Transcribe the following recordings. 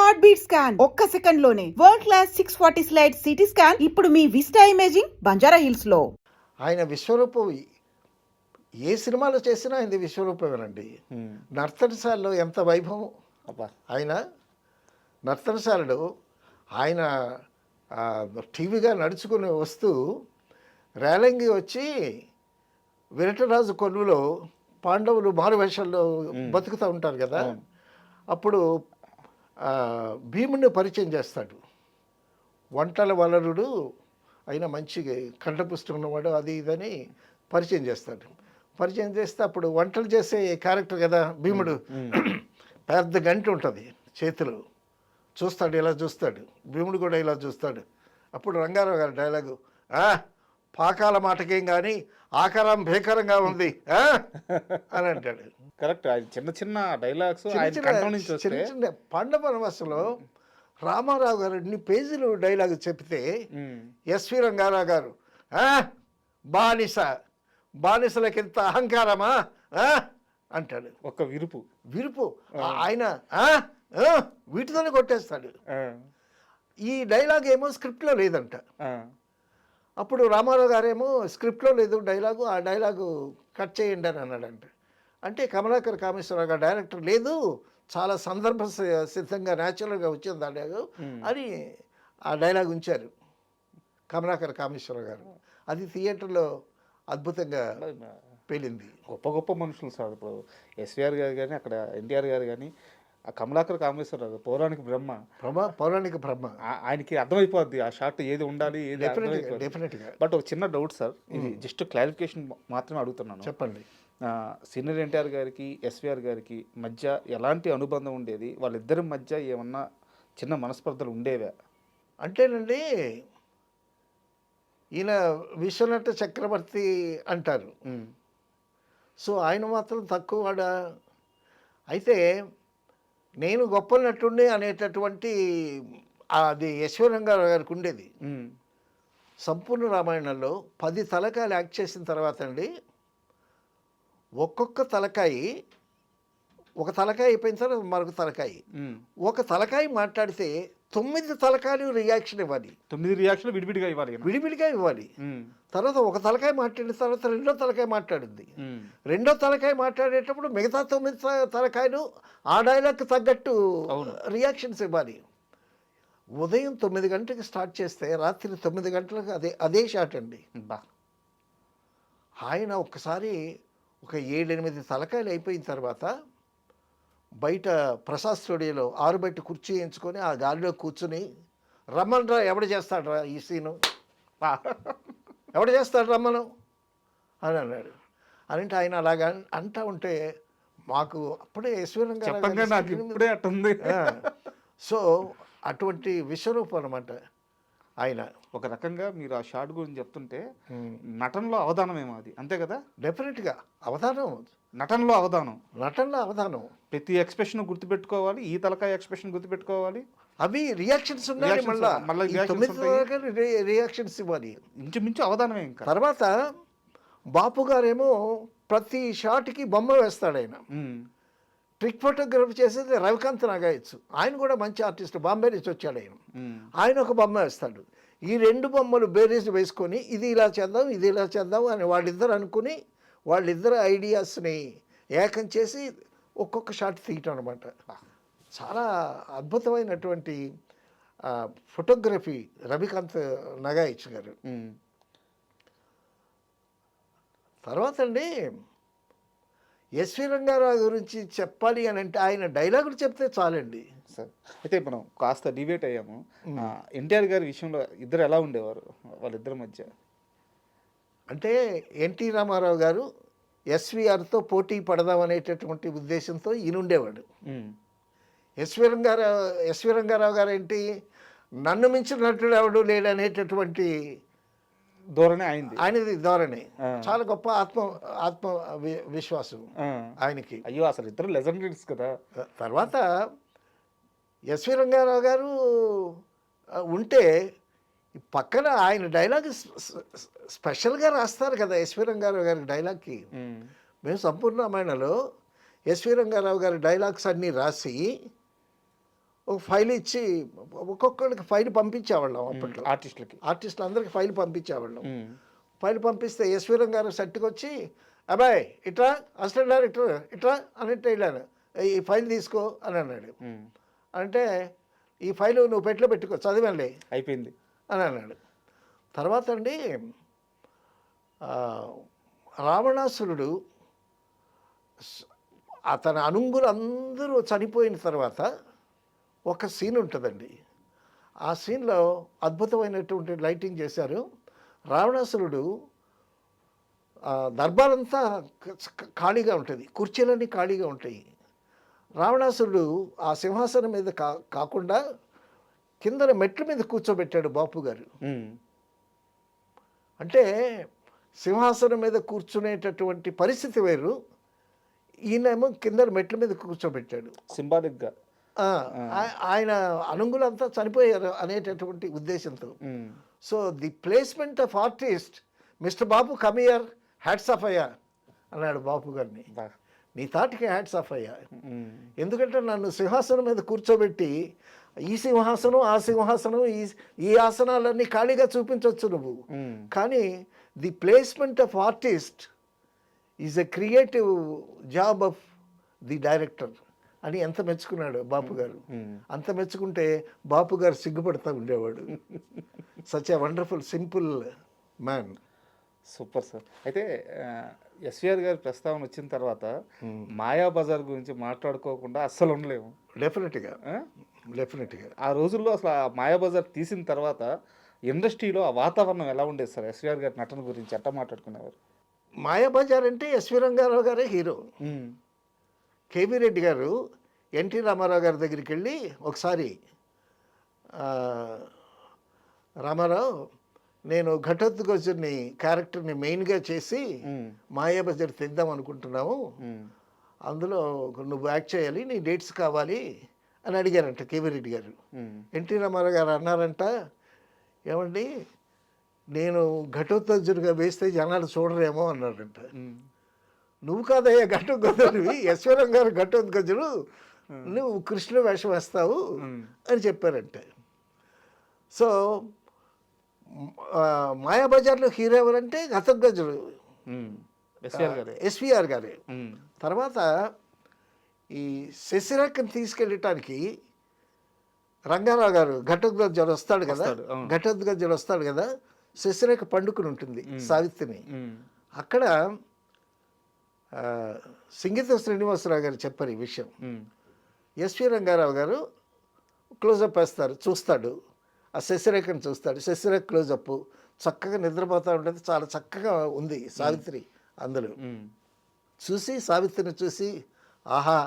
Heart beat scan ఒక్క second లోనే world class 640 slide CT scan ఇప్పుడు మీ విస్టా ఇమేజింగ్ బంజారా హిల్స్ లో. ఆయన విశ్వరూపం ఏ సినిమాలో చేసినా ఆయన విశ్వరూపమేనండి. నర్తనశాలలో ఎంత వైభవం ఆయన నర్తనశాలలో ఆయన టీవీగా నడుచుకుని వస్తూ రేలంగి వచ్చి విరటరాజు కొలువులో పాండవులు మారువేషాల్లో బతుకుతూ ఉంటారు కదా, అప్పుడు భీముడిని పరిచయం చేస్తాడు. వంటల వలరుడు అయినా మంచి కంఠపుష్టి ఉన్నవాడు అది ఇదని పరిచయం చేస్తాడు. పరిచయం చేస్తే అప్పుడు వంటలు చేసే క్యారెక్టర్ కదా భీముడు, పెద్ద గంట ఉంటుంది చేతిలో, చూస్తాడు ఇలా చూస్తాడు, భీముడు కూడా ఇలా చూస్తాడు. అప్పుడు రంగారావు గారి డైలాగు, పాకాల మాటకేం కానీ ఆకారం భేకరంగా ఉంది అని అంటాడు. కరెక్ట్. చిన్న చిన్న డైలాగ్స్ చిన్న చిన్న పాండవ వనవాసంలో రామారావు గారు ఎన్ని పేజీలు డైలాగ్ చెప్తే ఎస్వి రంగారావు గారు బానిసలకి ఎంత అహంకారమా అంటాడు. ఒక విరుపు ఆయన వీటితోనే కొట్టేస్తాడు. ఈ డైలాగ్ ఏమో స్క్రిప్ట్లో లేదంట. అప్పుడు రామారావు గారేమో స్క్రిప్ట్లో లేదు డైలాగు, ఆ డైలాగు కట్ చేయండి అని అన్నాడంట. అంటే కమలాకర్ కామేశ్వరరావు గారు డైరెక్టర్ లేదు, చాలా సందర్భ సిద్ధంగా న్యాచురల్గా వచ్చింది డైలాగు అని ఆ డైలాగ్ ఉంచారు కమలాకర్ కామేశ్వరరావు గారు. అది థియేటర్లో అద్భుతంగా పేలింది. గొప్ప గొప్ప మనుషులు సార్. ఇప్పుడు ఎస్విఆర్ గారు కానీ, అక్కడ ఎన్టీఆర్ గారు కానీ, ఆ కమలాకర్ కామేశ్వరరావు పౌరాణిక బ్రహ్మ ఆయనకి అర్థమైపోద్ది ఆ షాట్ ఏది ఉండాలి ఏది. డెఫినెట్గా. బట్ ఒక చిన్న డౌట్ సార్, ఇది జస్ట్ క్లారిఫికేషన్ మాత్రమే అడుగుతున్నాను. చెప్పండి. సీనియర్ ఎన్టీఆర్ గారికి ఎస్విఆర్ గారికి మధ్య ఎలాంటి అనుబంధం ఉండేది? వాళ్ళిద్దరి మధ్య ఏమన్నా చిన్న మనస్పర్ధలు ఉండేవా? అంటేనండి, ఈయన విశ్వనట చక్రవర్తి అంటారు, సో ఆయన మాత్రం తక్కువ వాడా. అయితే నేను గొప్ప నటుండి అనేటటువంటి అది యశ్వరంగారావు గారికి ఉండేది. సంపూర్ణ రామాయణంలో 10 తలకాయలు యాక్ట్ చేసిన తర్వాత అండి, ఒక్కొక్క తలకాయి, ఒక తలకాయ అయిపోయిన తర్వాత మరొక తలకాయి, ఒక తలకాయ మాట్లాడితే 9 తలకాయలు రియాక్షన్ ఇవ్వాలి. 9 రియాక్షన్లు విడివిడిగా ఇవ్వాలి. తర్వాత ఒక తలకాయ మాట్లాడిన తర్వాత రెండో తలకాయ మాట్లాడింది. రెండో తలకాయ మాట్లాడేటప్పుడు మిగతా 9 తలకాయలు ఆ డైలాగ్కి తగ్గట్టు రియాక్షన్స్ ఇవ్వాలి. ఉదయం 9 గంటలకు స్టార్ట్ చేస్తే రాత్రి 9 గంటలకు అదే షాట్ అండి. ఆయన ఒక్కసారి ఒక 7-8 తలకాయలు అయిపోయిన తర్వాత బయట ప్రసాద్ స్టూడియోలో బయట కుర్చీ వేయించుకొని ఆ గాలిలో కూర్చుని, రమ్మనరా ఎవడు చేస్తాడరా ఈ సీను, ఎవడు చేస్తాడు రమ్మను అని అన్నాడు. అంటే ఆయన అలాగా అంటూ ఉంటే మాకు అప్పుడే అట్టుంది. సో అటువంటి విశ్వరూపం అనమాట ఆయన. ఒక రకంగా మీరు ఆ షాట్ గురించి చెప్తుంటే నటనలో అవధానం ఏమో అది, అంతే కదా? డెఫినెట్గా అవధానం, నటనలో అవధానం. ప్రతి ఎక్స్ప్రెషన్ గుర్తుపెట్టుకోవాలి, ఈ తలకాయ ఎక్స్ప్రెషన్ గుర్తుపెట్టుకోవాలి, అవి రియాక్షన్స్ ఉన్నాయి, మళ్ళీ 9 రియాక్షన్స్ ఇవ్వాలి. ఇంచుమించు అవధానమే. ఇంకా తర్వాత బాపు గారేమో ప్రతి షాట్కి బొమ్మ వేస్తాడు. ఆయన ట్రిక్ ఫోటోగ్రఫీ చేసేది రవికాంత్ నాగాయచ్చు, ఆయన కూడా మంచి ఆర్టిస్ట్, బాంబే నుంచి వచ్చాడు ఆయన. ఆయన ఒక బొమ్మ వేస్తాడు. ఈ 2 బొమ్మలు బేరీస్ వేసుకొని ఇది ఇలా చేద్దాం అని వాళ్ళిద్దరు అనుకుని వాళ్ళిద్దరు ఐడియాస్ని ఏకం చేసి ఒక్కొక్క షాట్ తీయటం అనమాట. చాలా అద్భుతమైనటువంటి ఫోటోగ్రఫీ రవికాంత్ నాగాయచ్ గారు. తర్వాత అండి, ఎస్వి రంగారావు గురించి చెప్పాలి అని అంటే ఆయన డైలాగులు చెప్తే చాలండి సార్. అయితే మనం కాస్త డిబేట్ అయ్యాము. ఎన్టీఆర్ గారి విషయంలో ఇద్దరు ఎలా ఉండేవారు, వాళ్ళిద్దరి మధ్య? అంటే ఎన్టీ రామారావు గారు ఎస్విఆర్తో పోటీ పడదామనేటటువంటి ఉద్దేశంతో ఈయన ఉండేవాడు. ఎస్వి రంగారావు గారు ఏంటి, నన్ను మించిన నటుడు ఎవడు లేడనేటటువంటి ధోరణి ఆయనది ధోరణి. చాలా గొప్ప ఆత్మ విశ్వాసం ఆయనకి. అయ్యో, అసలు ఇద్దరు లెజెండరీస్ కదా. తర్వాత ఎస్వి రంగారావు గారు ఉంటే పక్కన ఆయన డైలాగ్ స్పెషల్గా రాస్తారు కదా ఎస్వి రంగారావు గారి డైలాగ్కి. మేము సంపూర్ణ రామాయణంలో ఎస్వి రంగారావు గారి డైలాగ్స్ అన్నీ రాసి ఒక ఫైల్ ఇచ్చి ఒక్కొక్కరికి ఫైల్ పంపించేవాళ్ళం అప్పట్లో. ఆర్టిస్టులకి. ఆర్టిస్టులు అందరికి ఫైల్ పంపించేవాళ్ళం. ఫైల్ పంపిస్తే ఎస్వీరం గారు సెట్కి వచ్చి, అబ్బాయి ఇట్రా అసిస్టెంట్ డైరెక్టర్ ఇట్రా అన్నట్టు వెళ్ళాను, ఈ ఫైల్ తీసుకో అని అన్నాడు. అంటే ఈ ఫైల్ నువ్వు పెట్లో పెట్టుకో చదివండి అయిపోయింది అని అన్నాడు. తర్వాత అండి రావణాసురుడు అతని అనుంగులు అందరూ చనిపోయిన తర్వాత ఒక సీన్ ఉంటుందండి. ఆ సీన్లో అద్భుతమైనటువంటి లైటింగ్ చేశారు. రావణాసురుడు దర్బారంతా ఖాళీగా ఉంటుంది, కుర్చీలన్నీ ఖాళీగా ఉంటాయి. రావణాసురుడు ఆ సింహాసనం మీద కాకుండా కిందన మెట్ల మీద కూర్చోబెట్టాడు బాపు గారు. అంటే సింహాసనం మీద కూర్చునేటటువంటి పరిస్థితి వేరు, ఈయనేమో కింద మెట్ల మీద కూర్చోబెట్టాడు సింబాలిక్గా. ఆయన అనుంగులంతా చనిపోయారు అనేటటువంటి ఉద్దేశంతో. So the placement of artist, mister Babu come here, hats off అయ్యా అన్నాడు బాపు గారిని. నీ తాటికి హ్యాట్స్ ఆఫ్ అయ్యా, ఎందుకంటే నన్ను సింహాసనం మీద కూర్చోబెట్టి ఈ సింహాసనం ఆ సింహాసనం ఈ ఆసనాలన్నీ ఖాళీగా చూపించవచ్చు నువ్వు, కానీ the placement of artist is a creative job of the director అని ఎంత మెచ్చుకున్నాడు బాపు గారు. అంత మెచ్చుకుంటే బాపు గారు సిగ్గుపడుతూ ఉండేవాడు. Such a wonderful simple man. Super sir. అయితే ఎస్వీఆర్ గారి ప్రస్తావన వచ్చిన తర్వాత మాయాబజార్ గురించి మాట్లాడుకోకుండా అస్సలు ఉండలేము. డెఫినెట్గా ఆ రోజుల్లో అసలు ఆ మాయాబజార్ తీసిన తర్వాత ఇండస్ట్రీలో ఆ వాతావరణం ఎలా ఉండేది సార్? ఎస్వీఆర్ గారి నటన గురించి ఎట్లా మాట్లాడుకునేవారు? మాయాబజార్ అంటే ఎస్వి రంగారావు గారే హీరో. కేవీ రెడ్డి గారు ఎన్టీ రామారావు గారి దగ్గరికి వెళ్ళి ఒకసారి, రామారావు నేను ఘటోత్కచుని క్యారెక్టర్ని మెయిన్గా చేసి మాయాబజార్ తెద్దాం అనుకుంటున్నాము, అందులో నువ్వు యాక్ట్ చేయాలి, నీ డేట్స్ కావాలి అని అడిగారంట కేవీ రెడ్డి గారు. ఎన్టీ రామారావు గారు అన్నారంట, ఏమండి నేను ఘటోత్కచుడిగా వేస్తే జనాలు చూడరేమో అన్నాడంట. నువ్వు కాదయ్యా ఘటోత్కచుడివి, యశ్వరం గారు ఘటోత్కచుడు, నువ్వు కృష్ణ వేషం వేస్తావు అని చెప్పారంట. సో మాయాబజార్లో హీరో ఎవరంటే ఘటోత్కచుడు, ఎస్వీఆర్ గారే. తర్వాత ఈ శశిరేఖని తీసుకెళ్ళటానికి రంగారావు గారు ఘటోత్కచుడు వస్తాడు కదా, శశిరేఖ పండుకుని ఉంటుంది సావిత్రిని. అక్కడ సింగీత శ్రీనివాసరావు గారు చెప్పారు ఈ విషయం. ఎస్వి రంగారావు గారు క్లోజప్ వేస్తారు, చూస్తాడు, ఆ శశిరేఖను చూస్తాడు, శశిరేఖ క్లోజప్ చక్కగా నిద్రపోతూ ఉంటుంది, చాలా చక్కగా ఉంది సావిత్రి అందులో. చూసి సావిత్రిని చూసి, ఆహా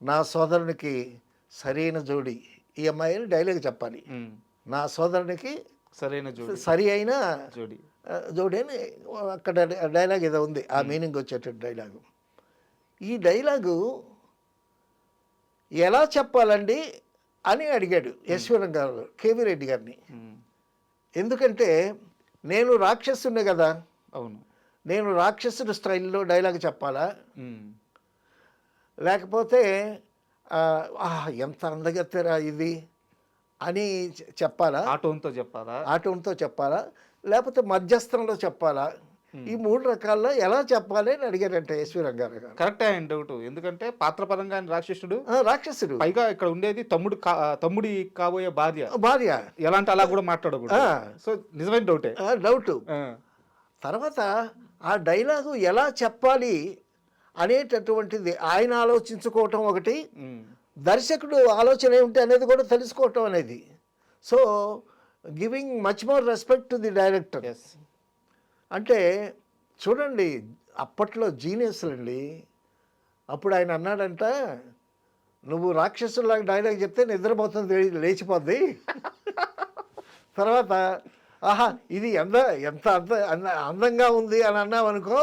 నా సోదరునికి సరైన జోడి ఈ అమ్మాయిని డైలాగ్ చెప్పాలి, నా సోదరునికి సరి అయిన జోడి అని అక్కడ డైలాగ్ ఏదో ఉంది, ఆ మీనింగ్ వచ్చేటట్టు డైలాగు. ఈ డైలాగు ఎలా చెప్పాలండి అని అడిగాడు యశ్వరం గారు కేవీ రెడ్డి గారిని. ఎందుకంటే నేను రాక్షసుని కదా, అవును, నేను రాక్షసుడి స్టైల్లో డైలాగ్ చెప్పాలా, లేకపోతే ఎంత అందగత్తెరా ఇది అని చెప్పాలా, ఆటోన్తో చెప్పాలా, లేకపోతే మధ్యస్థంలో చెప్పాలా, ఈ మూడు రకాల్లో ఎలా చెప్పాలి అని అడిగారంటే ఎస్వి రంగారావు గారు. కరెక్ట్ ఆయన డౌట్. ఎందుకంటే పాత్రపరంగా ఆయన రాక్షసుడు, పైగా ఇక్కడ ఉండేది తమ్ముడి కాబోయే భార్య ఎలాంటి అలా కూడా మాట్లాడకూడదు. సో నిజమైన డౌట్. తర్వాత ఆ డైలాగు ఎలా చెప్పాలి అనేటటువంటిది ఆయన ఆలోచించుకోవటం ఒకటి, దర్శకుడు ఆలోచన ఏమిటి అనేది కూడా తెలుసుకోవటం అనేది. So giving much more respect to the director. అంటే చూడండి అప్పట్లో జీనియస్లు అండి. అప్పుడు ఆయన అన్నాడంట, నువ్వు రాక్షసులాగా డైలాగ్ చెప్తే నిద్రపోతుంది లేచిపోద్ది, తర్వాత ఆహా ఇది ఎంత అందంగా ఉంది అని అన్నావు అనుకో,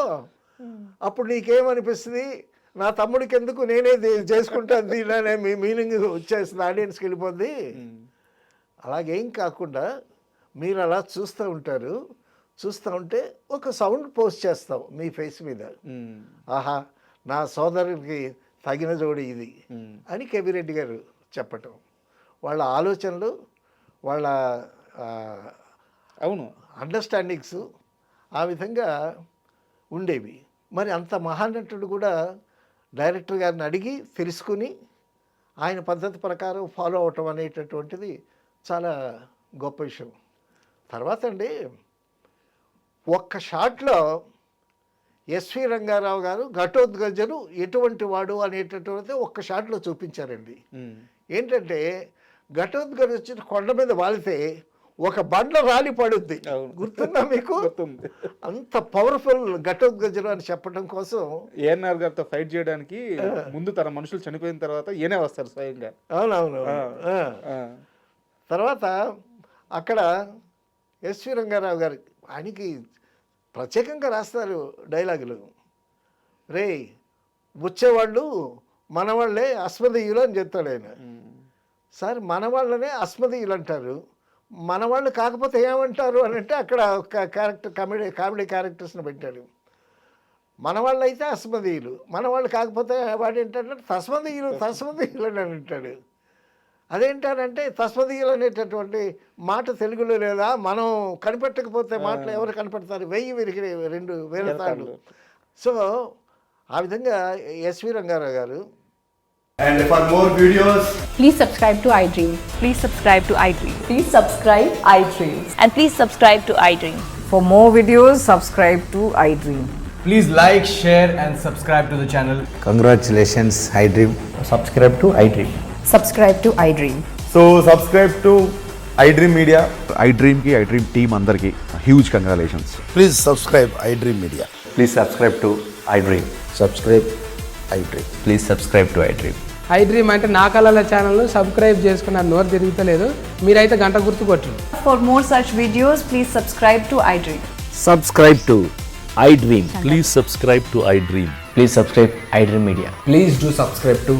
అప్పుడు నీకేమనిపిస్తుంది, నా తమ్ముడికి ఎందుకు నేనే చేసుకుంటాను దీనినే మీనింగ్ వచ్చేస్తుంది, ఆడియన్స్కి వెళ్ళిపోద్ది. అలాగేం కాకుండా మీరు అలా చూస్తూ ఉంటారు, చూస్తూ ఉంటే ఒక సౌండ్ పోస్ట్ చేస్తాం మీ ఫేస్ మీద, ఆహా నా సోదరునికి తగిన జోడి ఇది అని కేవీ రెడ్డి గారు చెప్పటం. వాళ్ళ ఆలోచనలు, వాళ్ళ అవును. అండర్స్టాండింగ్స్ ఆ విధంగా ఉండేవి. మరి అంత మహానటుడు కూడా డైరెక్టర్ గారిని అడిగి తెలుసుకుని ఆయన పద్ధతి ప్రకారం ఫాలో అవటం అనేటటువంటిది చాలా గొప్ప విషయం. తర్వాత అండి ఒక్క షాట్లో ఎస్వి రంగారావు గారు ఘటోత్కచుడు ఎటువంటి వాడు అనేటటువంటిది ఒక్క షాట్లో చూపించారండి. ఏంటంటే ఘటోత్కచుడు కొండ మీద వాలితే ఒక బండ్ల రాలి పడుద్ది. గుర్తుందా మీకు? అంత పవర్ఫుల్ ఘటోత్కచుడు అని చెప్పడం కోసం ఏఎన్ఆర్ గారితో ఫైట్ చేయడానికి ముందు తన మనుషులు చనిపోయిన తర్వాత ఈయనే వస్తారు స్వయంగా. అవునవును. తర్వాత అక్కడ ఎస్వి రంగారావు గారు ఆయనకి ప్రత్యేకంగా రాస్తారు డైలాగులు. రే వచ్చేవాళ్ళు మనవాళ్ళే అస్మదీయులు అని చెప్తాడు ఆయన. సార్ మనవాళ్ళనే అస్మదీయులు అంటారు, మనవాళ్ళు కాకపోతే ఏమంటారు అని అంటే అక్కడ ఒక క్యారెక్టర్ కామెడీ క్యారెక్టర్స్ని పెట్టాడు. మనవాళ్ళు అయితే అస్మదీయులు, మనవాళ్ళు కాకపోతే వాడు ఏంటంటే తస్మదీయులు అని అంటాడు. అదేంటానంటే తస్మదీయులు అనేటటువంటి మాట తెలుగులో లేదా, మనం కనిపెట్టకపోతే మాటలు ఎవరు కనిపెడతారు, 1000 విరిగి 2 వేల తాళ్ళు. సో ఆ విధంగా ఎస్వి రంగారావు గారు. And for more videos, Please subscribe to iDream. Please subscribe to iDream. Please subscribe iDream. And please subscribe to iDream. For more videos, subscribe to iDream. please like, share and subscribe to the channel. Congratulations, iDream. Subscribe to iDream. Subscribe to iDream. So subscribe to iDream Media. iDream team అందరికి huge congratulations. Please subscribe iDream Media. Please subscribe to iDream. Subscribe iDream. Please subscribe to iDream. iDream అంటే నా కళల ఛానల్ను subscribe చేసుకున్న నోరు తిరుగుతలేదు, మీరైతే గంట గుర్తు కొట్టండి. For more such videos, please subscribe to iDream. Subscribe to iDream. Please subscribe to iDream. Please subscribe iDream Media. Please do subscribe to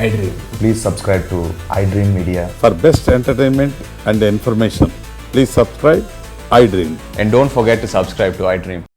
iDream. Please subscribe to iDream Media. For best entertainment and information, please subscribe iDream. And don't forget to subscribe to iDream.